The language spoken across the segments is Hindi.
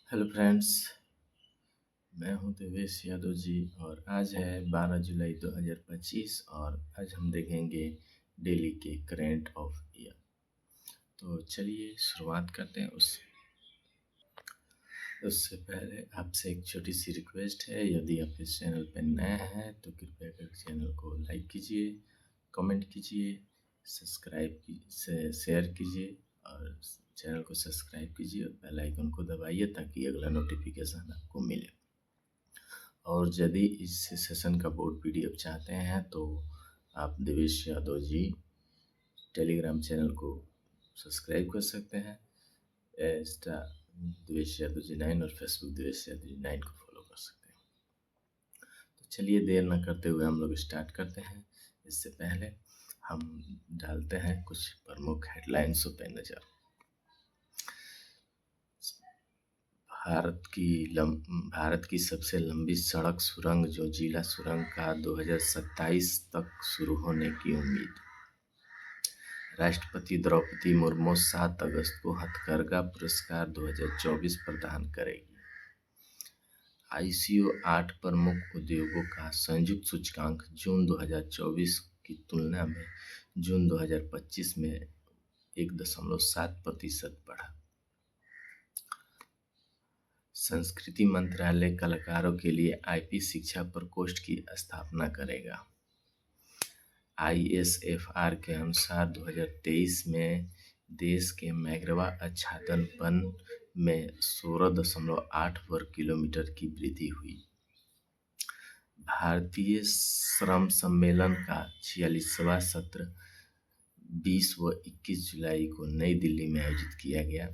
Hello friends. मैं हूं देवेश यादव जी और आज है 12 जुलाई 2025 और आज हम देखेंगे डेली के करेंट ऑफ ईयर। तो चलिए शुरुआत करते हैं। उससे पहले आपसे एक छोटी सी रिक्वेस्ट है, यदि आप इस चैनल पर नए हैं तो कृपया कर चैनल को लाइक कीजिए, कमेंट कीजिए, शेयर कीजिए और चैनल को सब्सक्राइब कीजिए और बेल आइकन को दबाइए ताकि अगला नोटिफिकेशन आपको मिले। और यदि इस सेशन का बोर्ड पीडीएफ चाहते हैं तो आप देवेश यादव जी टेलीग्राम चैनल को सब्सक्राइब कर सकते हैं, इंस्टा देवेश यादव जी 9 और फेसबुक देवेश यादव जी 9 को फॉलो कर सकते हैं। तो चलिए देर न करते हुए हम लोग स्टार्ट करते हैं। इससे पहले हम डालते हैं कुछ प्रमुख हेडलाइंसों पर नज़र। भारत की सबसे लंबी सड़क सुरंग जोजिला सुरंग का 2027 तक शुरू होने की उम्मीद। राष्ट्रपति द्रौपदी मुर्मू 7 अगस्त को हथकरघा पुरस्कार 2024 प्रदान करेगी। आईसीओ 8 प्रमुख उद्योगों का संयुक्त सूचकांक जून 2024 की तुलना में जून 2025 में 1.7% बढ़ा। संस्कृति मंत्रालय कलाकारों के लिए आईपी शिक्षा प्रकोष्ठ की स्थापना करेगा। आईएसएफआर के अनुसार 2023 में देश के मैंग्रोव आच्छादन वन में 16.8 वर्ग किलोमीटर की वृद्धि हुई। भारतीय श्रम सम्मेलन का 46वां सत्र 20 व 21 जुलाई को नई दिल्ली में आयोजित किया गया।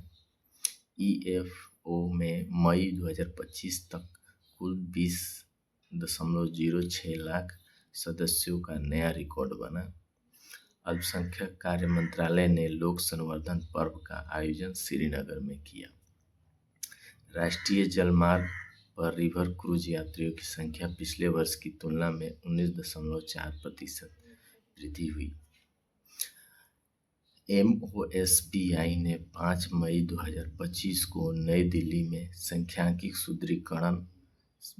ईएफओ में मई 2025 तक कुल 20.06 लाख सदस्यों का नया रिकॉर्ड बना। अल्पसंख्यक कार्य मंत्रालय ने लोक संवर्धन पर्व का आयोजन श्रीनगर में किया। राष्ट्रीय जलमार्ग पर रिवर क्रूज यात्रियों की संख्या पिछले वर्ष की तुलना में 19.4% वृद्धि हुई। एमओएसबीआई ने 5 मई 2025 को नई दिल्ली में सांख्यिकी सुदृढ़ीकरण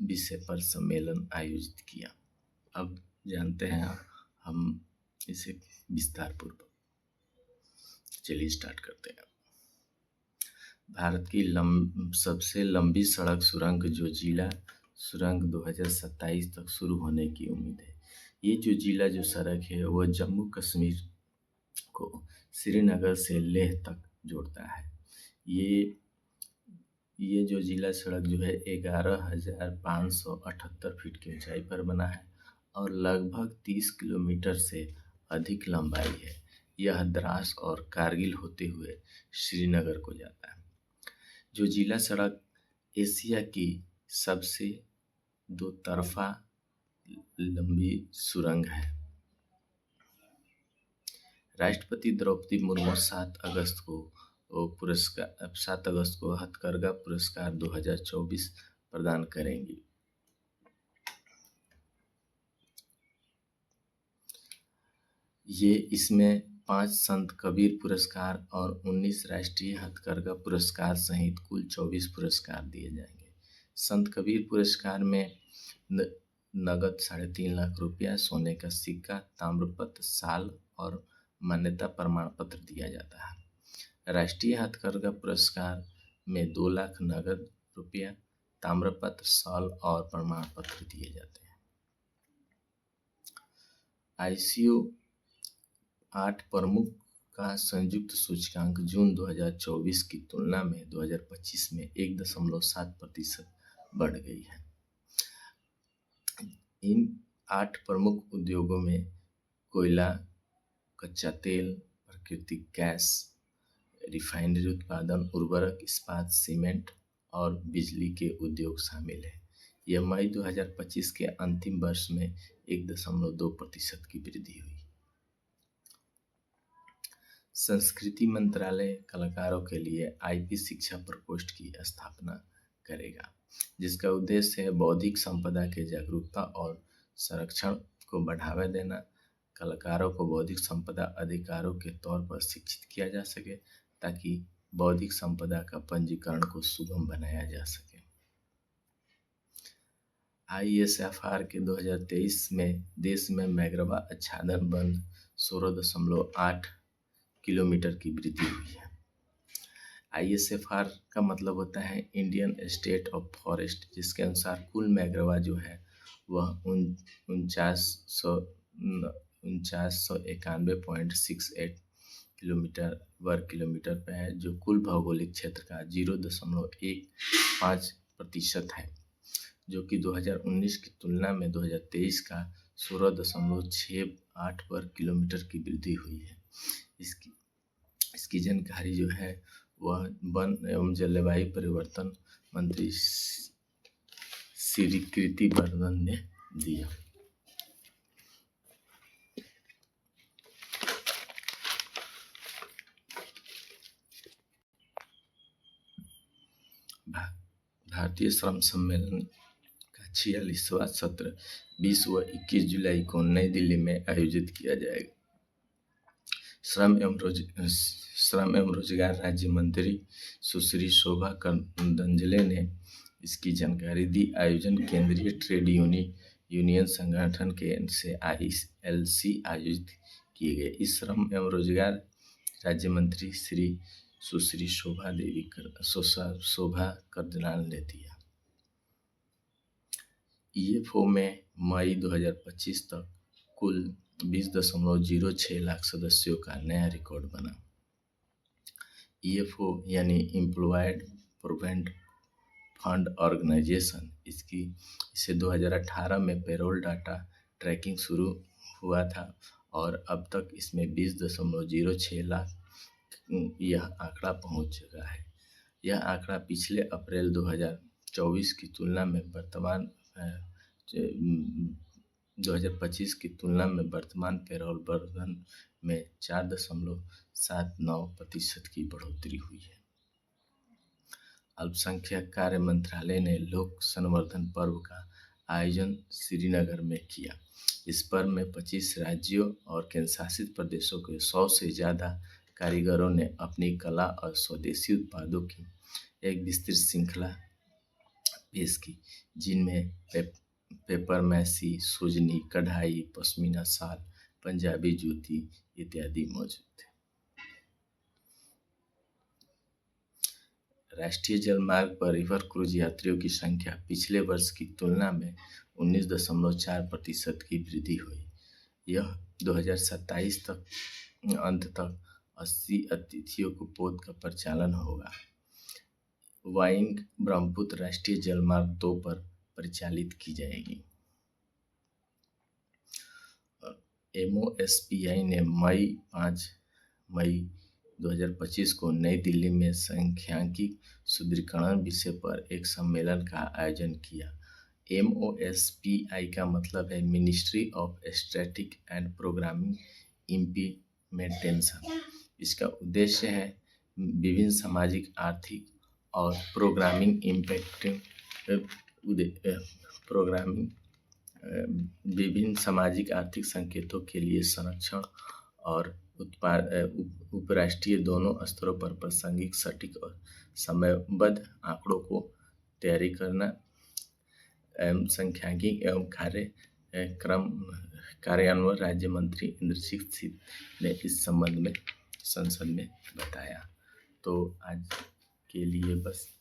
विषय पर सम्मेलन आयोजित किया। अब जानते हैं हम इसे विस्तार पूर्वक। चलिए स्टार्ट करते हैं। भारत की सबसे लंबी सड़क सुरंग जोजिला सुरंग 2027 तक शुरू होने की उम्मीद है। ये जोजिला जो सड़क है वो जम्मू कश्मीर को श्रीनगर से लेह तक जोड़ता है। ये जो जिला सड़क जो है 11,578 फीट की ऊंचाई पर बना है और लगभग 30 किलोमीटर से अधिक लंबाई है। यह द्रास और कारगिल होते हुए श्रीनगर को जाता है। जो जिला सड़क एशिया की सबसे दो तरफा लंबी सुरंग है। राष्ट्रपति द्रौपदी मुर्मू 7 अगस्त को हथकरघा पुरस्कार 2024 प्रदान करेंगी। इसमें 5 संत कबीर पुरस्कार और 19 राष्ट्रीय हथकरघा पुरस्कार सहित कुल 24 पुरस्कार दिए जाएंगे। संत कबीर पुरस्कार में नगद 3.5 लाख रुपया, सोने का सिक्का, ताम्रपत्र, शाल और मान्यता प्रमाण पत्र दिया जाता है। राष्ट्रीय हथकरघा पुरस्कार में 2 लाख नगद रुपया, ताम्रपत्र, शाल और प्रमाण पत्र दिए जाते हैं। आईसीओ 8 प्रमुख का संयुक्त सूचकांक जून 2024 की तुलना में 2025 में 1.7% बढ़ गई है। इन 8 प्रमुख उद्योगों में कोयला, कच्चा तेल, प्राकृतिक गैस, रिफाइनरी उत्पादन, उर्वरक, इस्पात, सीमेंट और बिजली के उद्योग शामिल हैं। यह मई 2025 के अंतिम वर्ष में 1.2% की वृद्धि हुई। संस्कृति मंत्रालय कलाकारों के लिए आईपी शिक्षा प्रकोष्ठ की स्थापना करेगा, जिसका उद्देश्य है बौद्धिक संपदा के जागरूकता और संरक्षण को बढ़ावा देना। कलाकारों को बौद्धिक संपदा अधिकारों के तौर पर शिक्षित किया जा सके ताकि बौद्धिक संपदा का पंजीकरण को सुगम बनाया जा सके। ISFR के 2023 में देश में मैंग्रोव आच्छादन वन 16.8 किलोमीटर की वृद्धि हुई है। ISFR का मतलब होता है इंडियन स्टेट ऑफ फॉरेस्ट, जिसके अनुसार कुल मैंग्रोव जो है वह 4991.68 वर्ग किलोमीटर पे है, जो कुल भौगोलिक क्षेत्र का 0.15% है, जो कि 2019 की तुलना में 2023 का 16.68 वर्ग किलोमीटर की वृद्धि हुई है। इसकी जानकारी जो है वह वन एवं जलवायु परिवर्तन मंत्री श्री कृति वर्धन ने दिया। भारतीय श्रम सम्मेलन का 46वां सत्र 20 व 21 जुलाई को नई दिल्ली में आयोजित किया जाएगा। श्रम एवं रोजगार राज्य मंत्री सुश्री शोभा करंदलाजे ने इसकी जानकारी दी। आयोजन केंद्रीय ट्रेड यूनियन संगठन के से ILC आयोजित किए गए। इस श्रम एवं रोजगार राज्य मंत्री सुश्री शोभा करंदलाजे ने दिया। EFO में मई 2025 तक कुल 20.06 लाख सदस्यों का नया रिकॉर्ड बना। EFO यानी एम्प्लॉयड प्रोविडेंट फंड ऑर्गेनाइजेशन, इसे 2018 में पेरोल डाटा ट्रैकिंग शुरू हुआ था और अब तक इसमें 20.06 लाख यह आंकड़ा पहुंच चुका है। यह आंकड़ा पिछले अप्रैल 2024 की तुलना में 2025 की तुलना में वर्तमान पेरोल वर्धन में 4.79% की बढ़ोतरी हुई है। अल्पसंख्यक कार्य मंत्रालय ने लोक संवर्धन पर्व का आयोजन श्रीनगर में किया। इस पर्व में 25 राज्यों और केंद्रशासित प्रदेशों के 100 से ज़्यादा कारीगरों ने अपनी कला और स्वदेशी उत्पादों की एक विस्तृत श्रृंखला पेश की, जिनमें पेपर मैसी, सुजनी, कढ़ाई, पश्मीना शाल, पंजाबी जूती इत्यादि मौजूद थे। राष्ट्रीय जलमार्ग पर रिवर क्रूज यात्रियों की संख्या पिछले वर्ष की तुलना में 19.4% की वृद्धि हुई। यह 2027 तक अंत तक 80 अतिथियों को पोत का परिचालन होगा। वाइंग ब्रह्मपुत्र राष्ट्रीय जलमार्ग 2 पर परिचालित की जाएगी। MOSPI ने 5 मई 2025 को नई दिल्ली में सांख्यिकी सुदृढ़ीकरण विषय पर एक सम्मेलन का आयोजन किया। MOSPI का मतलब है ministry of static and programming implementation. इसका उद्देश्य है विभिन्न सामाजिक, आर्थिक और विभिन्न सामाजिक आर्थिक संकेतों के लिए संरक्षण और उपराष्ट्रीय दोनों स्तरों पर प्रासंगिक, सटीक और समयबद्ध आंकड़ों को तैयारी करना। सांख्यिकी एवं कार्यान्वयन राज्य मंत्री इंद्रजीत सिंह ने इस संबंध में संसद में बताया। तो आज के लिए बस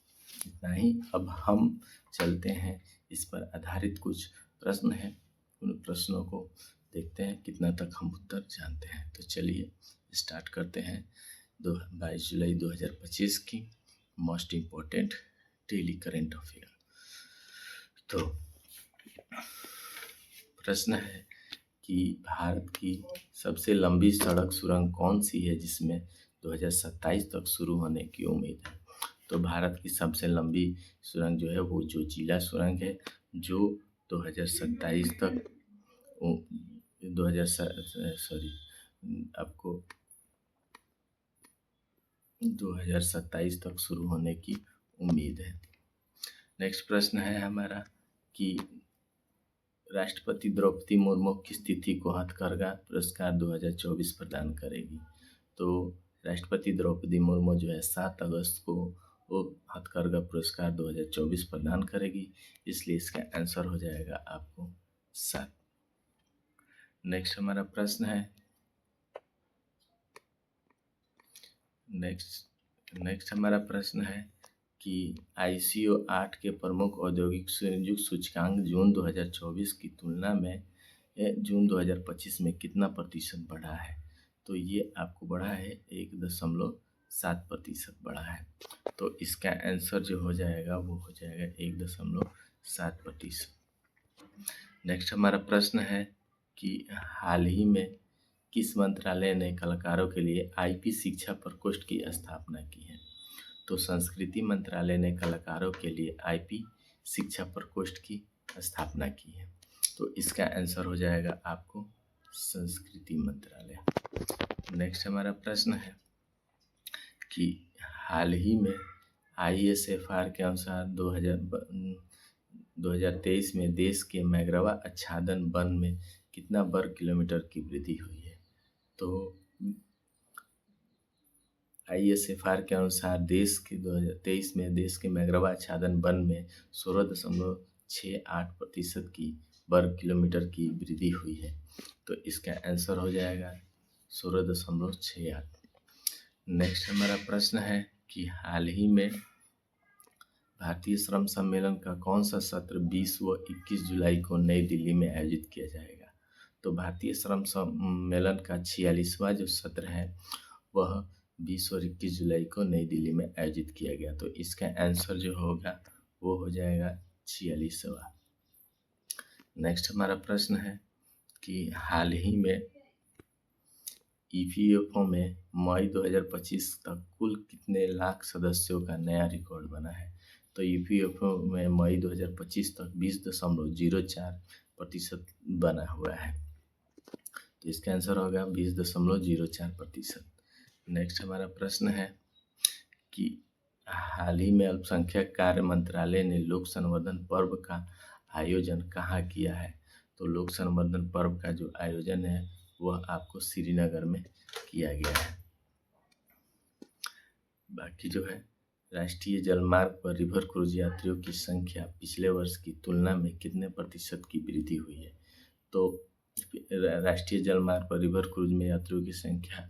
इतना ही। अब हम चलते हैं, इस पर आधारित कुछ प्रश्न हैं, उन प्रश्नों को देखते हैं कितना तक हम उत्तर जानते हैं। तो चलिए स्टार्ट करते हैं 22 जुलाई 2025 की most important daily current affair. तो प्रश्न है कि भारत की सबसे लंबी सड़क सुरंग कौन सी है जिसमें 2027 तक शुरू होने की उम्मीद है। तो भारत की सबसे लंबी सुरंग जो है वो जोजिला सुरंग है, जो 2027 तक 2027 तक शुरू होने की उम्मीद है। नेक्स्ट प्रश्न है हमारा कि राष्ट्रपति द्रौपदी मुर्मू किस तिथि को हथकरघा पुरस्कार 2024 प्रदान करेगी। तो राष्ट्रपति द्रौपदी मुर्मू जो है 7 अगस्त को वो हथकरघा पुरस्कार 2024 प्रदान करेगी, इसलिए इसका आंसर हो जाएगा आपको 7। नेक्स्ट हमारा प्रश्न है नेक्स्ट हमारा प्रश्न है कि ICO 8 के प्रमुख औद्योगिक संयुक्त सूचकांक जून 2024 की तुलना में जून 2025 में कितना प्रतिशत बढ़ा है? तो ये आपको बढ़ा है 1.7% बढ़ा है। तो इसका आंसर जो हो जाएगा वो हो जाएगा 1.7%। नेक्स्ट हमारा प्रश्न है कि हाल ही में किस मंत्रालय ने कलाकारों के लिए IP शिक्षा प्रकोष्ठ की स्थापना की है? तो संस्कृति मंत्रालय ने कलाकारों के लिए IP शिक्षा प्रकोष्ठ की स्थापना की है। तो इसका आंसर हो जाएगा आपको संस्कृति मंत्रालय। नेक्स्ट हमारा प्रश्न है कि हाल ही में ISFR के अनुसार 2023 में देश के मैंग्रोव आच्छादन वन में कितना वर्ग किलोमीटर की वृद्धि हुई है? तो ISFR के अनुसार देश के 2023 में देश के मैंग्रोव आच्छादन वन में 16.68% की वर्ग किलोमीटर की वृद्धि हुई है। तो इसका आंसर हो जाएगा 16.68। नेक्स्ट हमारा प्रश्न है कि हाल ही में भारतीय श्रम सम्मेलन का कौन सा सत्र 20 व 21 जुलाई को नई दिल्ली में आयोजित किया जाएगा? तो भारतीय श्रम सम्मेलन का 46वां जो सत्र है वह 20 और 21 जुलाई को नई दिल्ली में आयोजित किया गया। तो इसका आंसर जो होगा वो हो जाएगा 46वां। नेक्स्ट हमारा प्रश्न है कि हाल ही में EPFO में मई 2025 तक कुल कितने लाख सदस्यों का नया रिकॉर्ड बना है? तो EPFO में मई 2025 तक 20.04% बना हुआ है। तो इसका आंसर होगा 20.04%। नेक्स्ट हमारा प्रश्न है कि हाल ही में अल्पसंख्यक कार्य मंत्रालय ने लोक संवर्धन पर्व का आयोजन कहाँ किया है? तो लोक संवर्धन पर्व का जो आयोजन है वह आपको श्रीनगर में किया गया है। बाकी जो है राष्ट्रीय जलमार्ग पर रिवर क्रूज यात्रियों की संख्या पिछले वर्ष की तुलना में कितने प्रतिशत की वृद्धि हुई है? तो राष्ट्रीय जलमार्ग पर रिवर क्रूज में यात्रियों की संख्या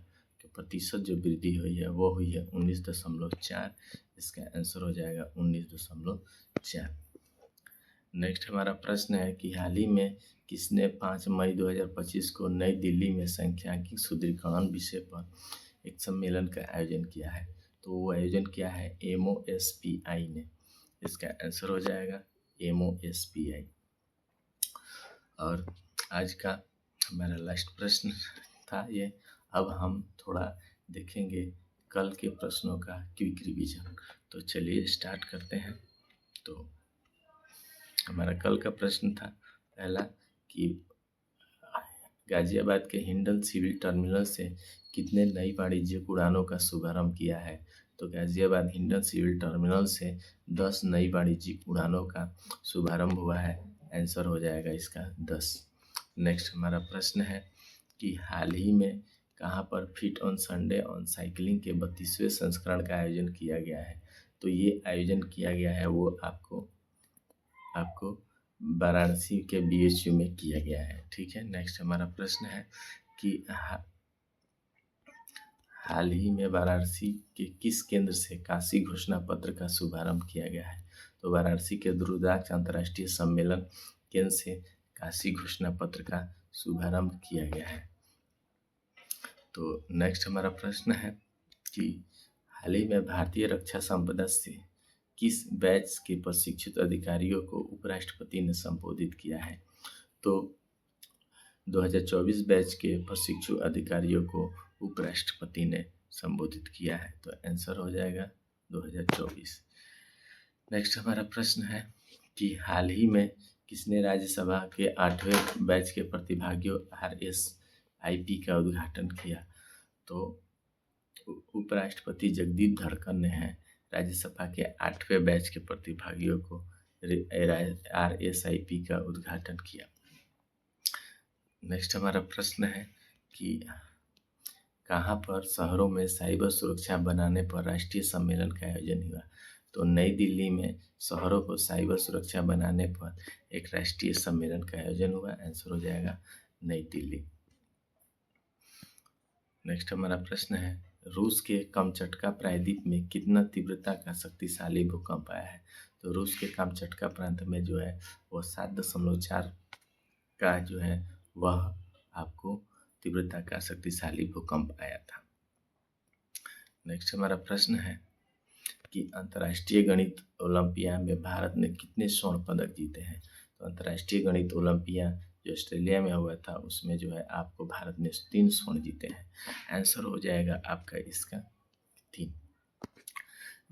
के प्रतिशत जो वृद्धि हुई है वो हुई है 19.4। इसका आंसर हो जाएगा 19.4। नेक्स्ट हमारा प्रश्न है कि हाल ही में किसने 5 मई 2025 को नई दिल्ली में सांख्यिकी सुदृढ़ीकरण विषय पर एक सम्मेलन का आयोजन किया है? तो वो आयोजन किया है MOSPI ने। इसका आंसर हो जाएगा MOSPI। और आज का हमारा लास्ट प्रश्न था ये। अब हम थोड़ा देखेंगे कल के प्रश्नों का क्विक रिवीजन। तो चलिए स्टार्ट करते हैं। तो हमारा कल का प्रश्न था पहला कि गाजियाबाद के हिंडन सिविल टर्मिनल से कितने नई वाणिज्यिक उड़ानों का शुभारंभ किया है? तो गाजियाबाद हिंडन सिविल टर्मिनल से 10 नई वाणिज्यिक उड़ानों का शुभारंभ हुआ है। आंसर हो जाएगा इसका 10। नेक्स्ट हमारा प्रश्न है कि हाल ही में कहाँ पर fit on Sunday on cycling के 32वें संस्करण का आयोजन किया गया है? तो ये आयोजन किया गया है वो आपको वाराणसी के BHU में किया गया है। ठीक है। नेक्स्ट हमारा प्रश्न है कि हाल ही में वाराणसी के किस केंद्र से काशी घोषणा पत्र का शुभारंभ किया गया है? तो वाराणसी के रुद्राक्ष अंतर्राष्ट्रीय सम्मेलन केंद्र से काशी घोषणा पत्र का शुभारंभ किया गया है। तो नेक्स्ट हमारा प्रश्न है कि हाल ही में भारतीय रक्षा संपदा से किस बैच के प्रशिक्षित अधिकारियों को उपराष्ट्रपति ने संबोधित किया है? तो 2024 बैच के प्रशिक्षु अधिकारियों को उपराष्ट्रपति ने संबोधित किया है। तो आंसर हो जाएगा 2024। नेक्स्ट हमारा प्रश्न है कि हाल ही में किसने राज्यसभा के 8वें बैच के प्रतिभागियों RSIP का उद्घाटन किया? तो उपराष्ट्रपति जगदीप धनखड़ ने है राज्यसभा के 8वें बैच के प्रतिभागियों को RSIP का उद्घाटन किया। नेक्स्ट हमारा प्रश्न है कि कहाँ पर शहरों में साइबर सुरक्षा बनाने पर राष्ट्रीय सम्मेलन का आयोजन हुआ? तो नई दिल्ली में शहरों को साइबर सुरक्षा बनाने पर एक राष्ट्रीय सम्मेलन का आयोजन हुआ। आंसर हो जाएगा नई दिल्ली। नेक्स्ट हमारा प्रश्न है, रूस के कामचटका प्रायद्वीप में कितना तीव्रता का शक्तिशाली भूकंप आया है? तो रूस के कामचटका प्रांत में जो है वो 7.4 का जो है वह आपको तीव्रता का शक्तिशाली भूकंप आया था। नेक्स्ट हमारा प्रश्न है कि अंतर्राष्ट्रीय गणित ओलंपियाड में भारत ने कितने स्वर्ण पदक जीते हैं? तो अंतर्राष्ट्रीय गणित ओलंपियाड जो ऑस्ट्रेलिया में हुआ था उसमें जो है आपको भारत ने 3 स्वर्ण जीते हैं। आंसर हो जाएगा आपका इसका 3।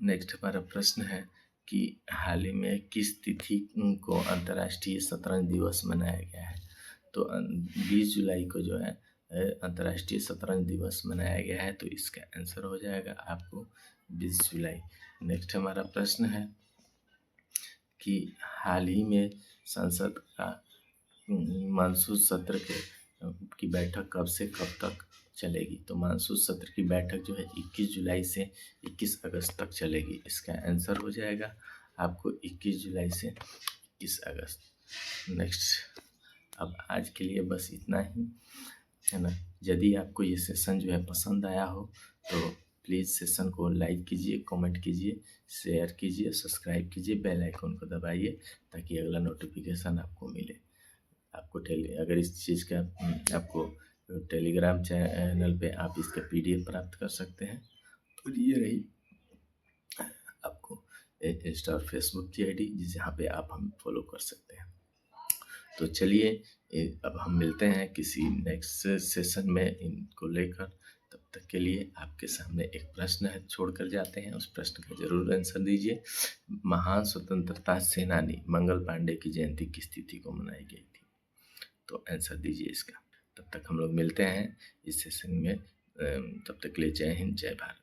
नेक्स्ट हमारा प्रश्न है कि हाल ही में किस तिथि को अंतर्राष्ट्रीय शतरंज दिवस मनाया गया है? तो 20 जुलाई को जो है अंतर्राष्ट्रीय शतरंज दिवस मनाया गया है। तो इसका आंसर हो जाएगा आपको 20 जुलाई। नेक्स्ट हमारा प्रश्न है कि हाल ही में संसद का मानसून सत्र की बैठक कब से कब तक चलेगी? तो मानसून सत्र की बैठक जो है 21 जुलाई से 21 अगस्त तक चलेगी। इसका आंसर हो जाएगा आपको 21 जुलाई से 21 अगस्त। नेक्स्ट, अब आज के लिए बस इतना ही है ना। यदि आपको ये सेशन जो है पसंद आया हो तो प्लीज़ सेशन को लाइक कीजिए, कमेंट कीजिए, शेयर कीजिए, सब्सक्राइब कीजिए, बेल आइकन को दबाइए ताकि अगला नोटिफिकेशन आपको मिले। आपको अगर इस चीज़ का आपको टेलीग्राम चैनल पे आप इसका PDF प्राप्त कर सकते हैं। और ये रही आपको इंस्टा और फेसबुक की ID जहाँ पे आप हम फॉलो कर सकते हैं। तो चलिए अब हम मिलते हैं किसी नेक्स्ट सेशन में इनको लेकर। तब तक के लिए आपके सामने एक प्रश्न है छोड़कर जाते हैं, उस प्रश्न का जरूर आंसर दीजिए। महान स्वतंत्रता सेनानी मंगल पांडे की जयंती किस तिथि को मनाई गई थी? तो आंसर दीजिए इसका। तब तक हम लोग मिलते हैं इस सेशन में। तब तक के लिए जय हिंद, जय भारत।